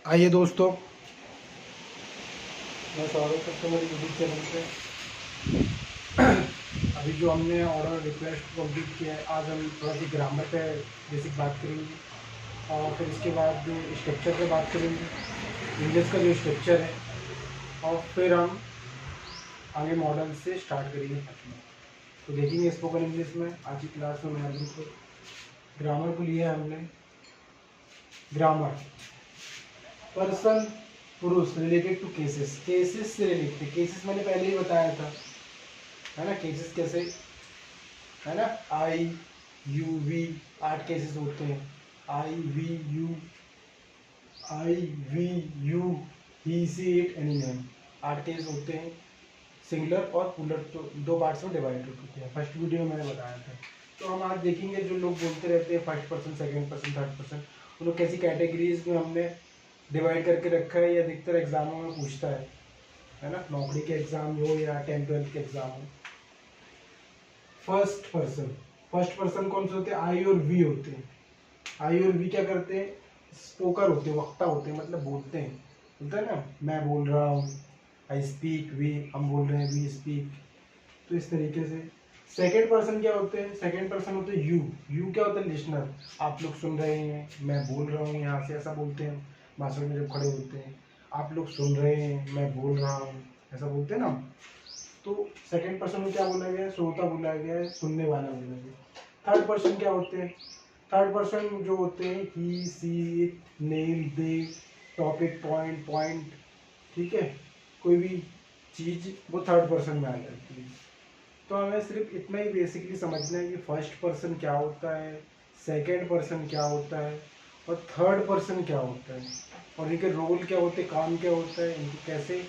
आइए दोस्तों, मैं स्वागत करता हूँ मेरे यूट्यूब चैनल पे। अभी जो हमने ऑर्डर रिक्वेस्ट कंप्लीट किया है, आज हम थोड़ा सी ग्रामर पे बेसिक बात करेंगे और फिर इसके बाद स्ट्रक्चर पे बात करेंगे, इंग्लिश का जो स्ट्रक्चर है, और फिर हम आगे मॉडल से स्टार्ट करेंगे पढ़ना। तो देखेंगे स्पोकन इंग्लिश में आज की क्लास में मैंने को ग्रामर को लिया है हमने। ग्रामर पर्सन पुरुष रिलेटेड टू केसेस, केसेस से रिलेटेड। केसेस मैंने पहले ही बताया था, है ना। केसेस कैसे, है ना। आई यू वी 8 केसेस होते हैं। I we you he she it any man, 8 case होते हैं। सिंगुलर और प्लूरल तो दो पार्ट्स में डिवाइड होते हैं। फर्स्ट वीडियो में मैंने बताया था। तो हम आज देखेंगे जो लोग बोलते रहते हैं first person, second person, third person, उन लोग कैसी कैटेगरीज में हमने डिवाइड करके रखा है। या अधिकतर एग्जामों में पूछता है ना, नौकरी के एग्जाम हो या 10th-12th के एग्जाम हो। फर्स्ट पर्सन कौन से होते हैं? आई और वी होते हैं। आई और वी क्या करते हैं? स्पोकर होते हैं, वक्ता होते हैं, मतलब बोलते हैं। बोलते हैं ना, मैं बोल रहा हूँ, आई स्पीक, वी हम बोल रहे हैं, वी स्पीक। तो इस तरीके से सेकेंड पर्सन क्या होते हैं? सेकेंड पर्सन होते हैं यू क्या होता है? लिसनर। आप लोग सुन रहे हैं, मैं बोल रहा हूँ यहाँ से, ऐसा बोलते हैं भाषण में जब खड़े होते हैं। आप लोग सुन रहे हैं, मैं बोल रहा हूँ, ऐसा बोलते हैं ना। तो सेकेंड पर्सन में क्या बोला गया है? श्रोता बोला गया है, सुनने वाला बोला गया है। थर्ड पर्सन क्या होते हैं? थर्ड पर्सन जो होते हैं he she it name they, topic, point, ठीक है, कोई भी चीज वो थर्ड पर्सन में आ जाती है। तो हमें सिर्फ इतना ही बेसिकली समझना है कि फर्स्ट पर्सन क्या होता है, सेकेंड पर्सन क्या होता है और थर्ड पर्सन क्या होता है, और इनके रोल क्या होते हैं, काम क्या होता है, इनको कैसे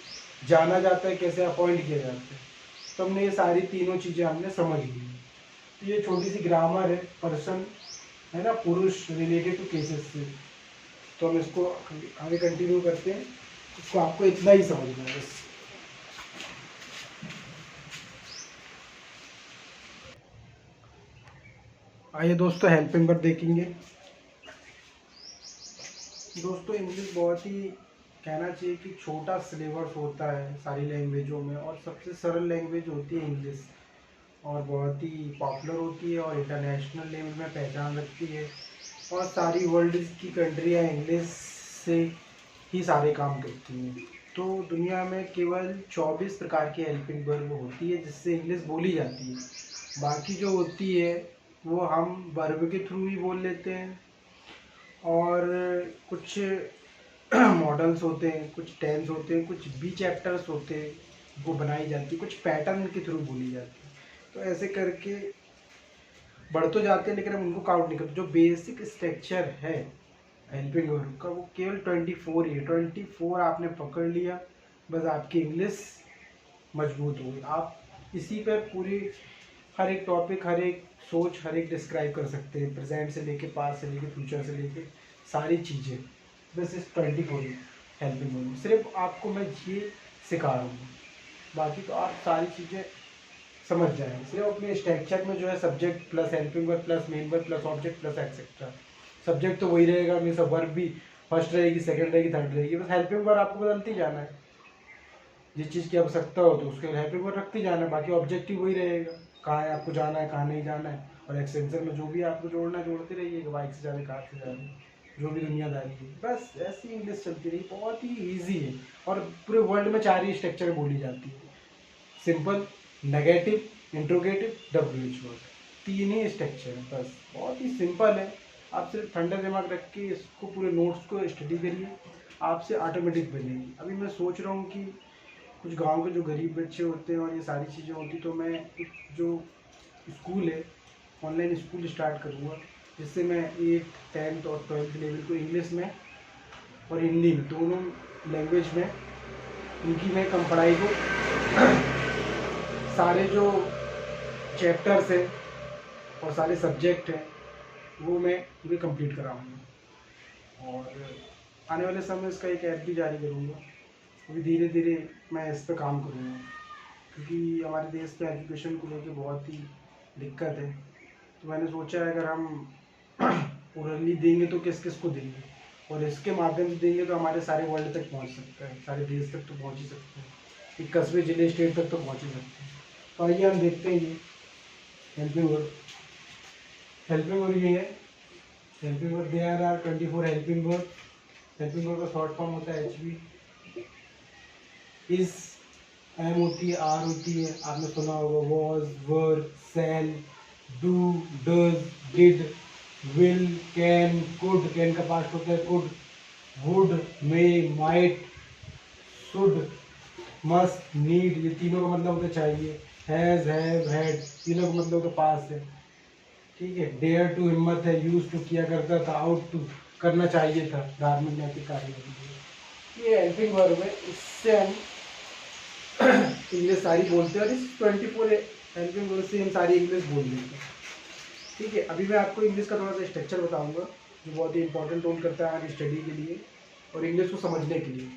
जाना जाता है, कैसे अपॉइंट किया जाता है। तो हमने ये सारी तीनों चीज़ें हमने समझ ली। तो ये छोटी सी ग्रामर है पर्सन, है ना, पुरुष रिलेटेड टू केसेस से। तो हम इसको आगे कंटिन्यू करते हैं। इसको आपको इतना ही समझना है बस। आइए दोस्तों, हेल्पिंग पर देखेंगे। दोस्तों इंग्लिश बहुत ही, कहना चाहिए कि छोटा सिलेबस होता है सारी लैंग्वेजों में, और सबसे सरल लैंग्वेज होती है इंग्लिश, और बहुत ही पॉपुलर होती है और इंटरनेशनल लेवल में पहचान रखती है। और सारी वर्ल्ड की कंट्रियाँ इंग्लिश से ही सारे काम करती हैं। तो दुनिया में केवल 24 प्रकार की हेल्पिंग वर्ब होती है जिससे इंग्लिश बोली जाती है। बाकी जो होती है वो हम वर्ब के थ्रू ही बोल लेते हैं, और कुछ मॉडल्स होते हैं, कुछ टेंस होते हैं, कुछ बी चैप्टर्स होते हैं वो बनाई जाती है, कुछ पैटर्न के थ्रू बोली जाती है। तो ऐसे करके बढ़ तो जाते हैं, लेकिन हम उनको काउंट नहीं करते। जो बेसिक स्ट्रक्चर है हेल्पिंग वर्ब का वो केवल 24 ही है। 24 आपने पकड़ लिया, बस आपकी इंग्लिश मजबूत होगी। आप इसी पर पूरी हर एक टॉपिक, हर एक सोच, हर एक डिस्क्राइब कर सकते हैं, प्रेजेंट से लेके पास्ट से लेके फ्यूचर से लेके सारी चीज़ें। बस इस 24 हेल्पिंग वर्ब सिर्फ आपको मैं ये सिखा रहा हूँ, बाकी तो आप सारी चीज़ें समझ जाएंगे। सिर्फ अपने स्ट्रक्चर में जो है subject plus helping verb plus main verb plus object plus etcetera. Subject तो वही रहेगा, हमेशा वर्ब भी फर्स्ट रहेगी, सेकंड रहेगी, थर्ड रहेगी, बस हेल्पिंग वर्ब आपको बदलती जाना है। जिस चीज़ की आवश्यकता हो तो उसके हेल्पिंग वर्ब रखती जाना है, बाकी ऑब्जेक्टिव वही रहेगा, कहाँ है आपको जाना है, कहाँ नहीं जाना है। और एक्सटेंशन में जो भी आपको जोड़ना है जोड़ते रहिएगा, बाइक से जाने, कार से जाने, जो भी दुनियादारी है। बस ऐसी इंग्लिश चलती रही, बहुत ही ईजी है। और पूरे वर्ल्ड में 4 ही स्ट्रक्चर बोली जाती है, simple, negative, interrogative, WH word, 3 ही स्ट्रक्चर है। बस बहुत ही सिंपल है। आप सिर्फ ठंडा दिमाग रख के इसको पूरे नोट्स को स्टडी करिए, आपसे ऑटोमेटिक बनेगी। अभी मैं सोच रहा हूँ कि कुछ गांव के जो गरीब बच्चे होते हैं और ये सारी चीज़ें होती, तो मैं एक जो स्कूल है ऑनलाइन स्कूल स्टार्ट करूँगा, जिससे मैं 8th 10th और 12th लेवल को इंग्लिश में और हिंदी में दोनों लैंग्वेज में इनकी मैं कम पढ़ाई को सारे जो चैप्टर्स हैं और सारे सब्जेक्ट हैं वो मैं पूरे कंप्लीट कराऊंगा। और आने वाले समय में इसका एक ऐप भी जारी करूँगा। अभी धीरे धीरे मैं इस पर काम करूँगा, क्योंकि हमारे देश पे एजुकेशन को लेकर बहुत ही दिक्कत है। तो मैंने सोचा है अगर हम पूरा नहीं देंगे तो किस किस को देंगे। और इसके माध्यम से देंगे तो हमारे सारे वर्ल्ड तक पहुंच सकता है, सारे देश तक तो पहुंच ही सकते हैं, एक कस्बे जिले स्टेट तक तो पहुंच ही सकते हैं। तो आइए हम देखते हैं ये हेल्पिंग वर्ड। हेल्पिंग वर्ड ये है, helping word there are 24 helping word. Helping word का शॉर्ट फॉर्म होता है HV। इस एम होती है, आर होती है, आपने सुना होगा was, were, shall, do, does, did, will, can, could, can का पास्ट होता है could, would, may, might, should, must, need, ये तीनों का मतलब होता है चाहिए। हैज, हैव, हैड, तीनों का मतलब होता है पास है। ठीक है। डेयर टू हिम्मत है, यूज टू किया करता था, आउट टू करना चाहिए था, धार्मिक नैतिक कार्य। ये हेल्पिंग वर्ब है, इससे हम इंग्लिश सारी बोलते हैं और इस 24 हेल्पिंग वर्ब से हम सारी इंग्लिश बोल लेते हैं। ठीक है। अभी मैं आपको इंग्लिश का थोड़ा सा स्ट्रक्चर बताऊंगा जो बहुत ही इंपॉर्टेंट रोल करता है हमारी स्टडी के लिए और इंग्लिश को समझने के लिए।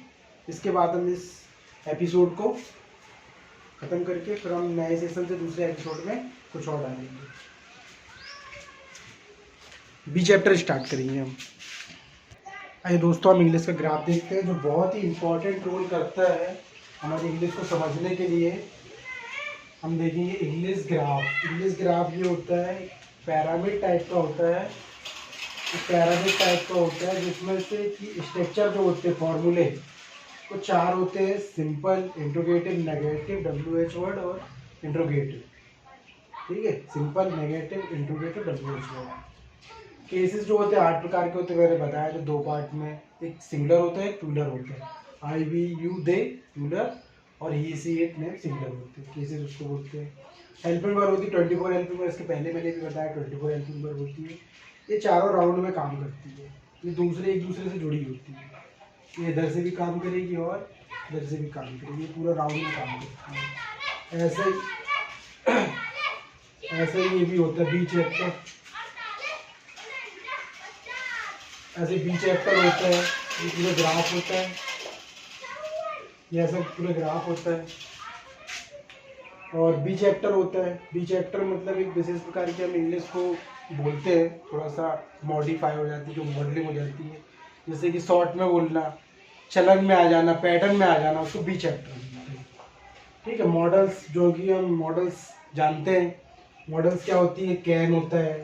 इसके बाद हम इस एपिसोड को ख़त्म करके फिर हम नए सेशन से दूसरे एपिसोड में कुछ और डालेंगे। बी चैप्टर स्टार्ट करेंगे हम। आइए दोस्तों, हम इंग्लिश का ग्राफ देखते हैं जो बहुत ही इंपॉर्टेंट रोल करता है हमारी इंग्लिश को समझने के लिए। हम देखेंगे इंग्लिश ग्राफ। इंग्लिश ग्राफ ये होता है पैरामिड टाइप का होता है, पैरामिड टाइप का होता है जिसमें से कि स्ट्रक्चर जो होते हैं फॉर्मूले वो 4 होते हैं, simple, interrogative, negative, WH word और इंट्रोगेटिव। ठीक है। Simple, negative, interrogative, WH word. Cases जो होते हैं 8 प्रकार के होते हैं, मैंने बताया जो 2 पार्ट में, एक सिंगुलर होता है, एक प्लूरल होता है। आई, वी, यू, दे प्लूरल और ही, सी, इट में सिंगुलर होते हैं। केसेस उसको बोलते हैं। हेल्पिंग वर्ब होती है 24 हेल्पिंग वर्ब, इसके पहले मैंने भी बताया 24 हेल्पिंग वर्ब होती है। ये चारों राउंड में काम करती है, ये एक दूसरे से जुड़ी होती है। ये इधर से भी काम करेगी और इधर से भी काम करेगी, ये पूरा राउंड में काम करती है। ऐसे ही ये भी होता है बी चैप्टर। ऐसे बी चैप्टर होता है, ये पूरा ग्राफ होता है, ये ऐसा पूरा ग्राफ होता है। और बी चैप्टर होता है, बी चैप्टर मतलब एक विशेष प्रकार की हम इंग्लिश को बोलते हैं, थोड़ा सा मॉडिफाई हो जाती है, जो मॉडलिंग हो जाती है, जैसे कि शॉर्ट में बोलना, चलन में आ जाना, पैटर्न में आ जाना, उसको बी चैप्टर बोलते हैं। ठीक है। मॉडल्स, जो कि हम मॉडल्स जानते हैं, मॉडल्स क्या होती है, कैन होता है,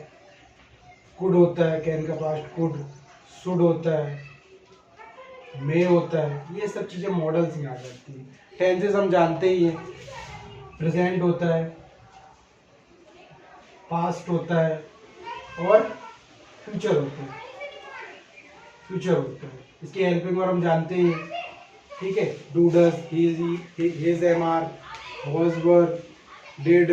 कुड होता है, कैन का पास्ट कुड, शुड होता है, मे होता है, ये सब चीज़ें मॉडल्स में आ जाती है। टेंसेस हम जानते ही हैं, प्रेजेंट होता है, पास्ट होता है और फ्यूचर होता है, इसकी हेल्पिंग वर्ब हम जानते ही हैं। ठीक है। Do, does, is, am, are, was, were, did,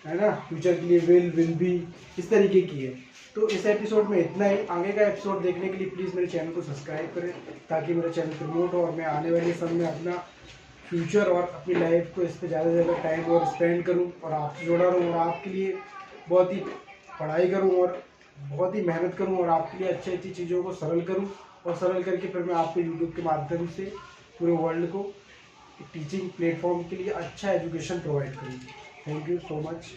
है ना। फ्यूचर के लिए विल बी, इस तरीके की है। तो इस एपिसोड में इतना ही। आगे का एपिसोड देखने के लिए प्लीज़ मेरे चैनल को सब्सक्राइब करें ताकि मेरा चैनल प्रमोट हो और मैं आने वाले समय में अपना फ्यूचर और अपनी लाइफ को इस पर ज़्यादा से ज़्यादा टाइम और स्पेंड करूं और आपसे जुड़ा रहूं और आपके लिए बहुत ही पढ़ाई करूं और बहुत ही मेहनत करूं और आपके लिए अच्छी अच्छी चीज़ों को सरल करूं और सरल करके फिर मैं आपको यूट्यूब के माध्यम से पूरे वर्ल्ड को टीचिंग प्लेटफॉर्म के लिए अच्छा एजुकेशन प्रोवाइड करूँ। Thank you so much.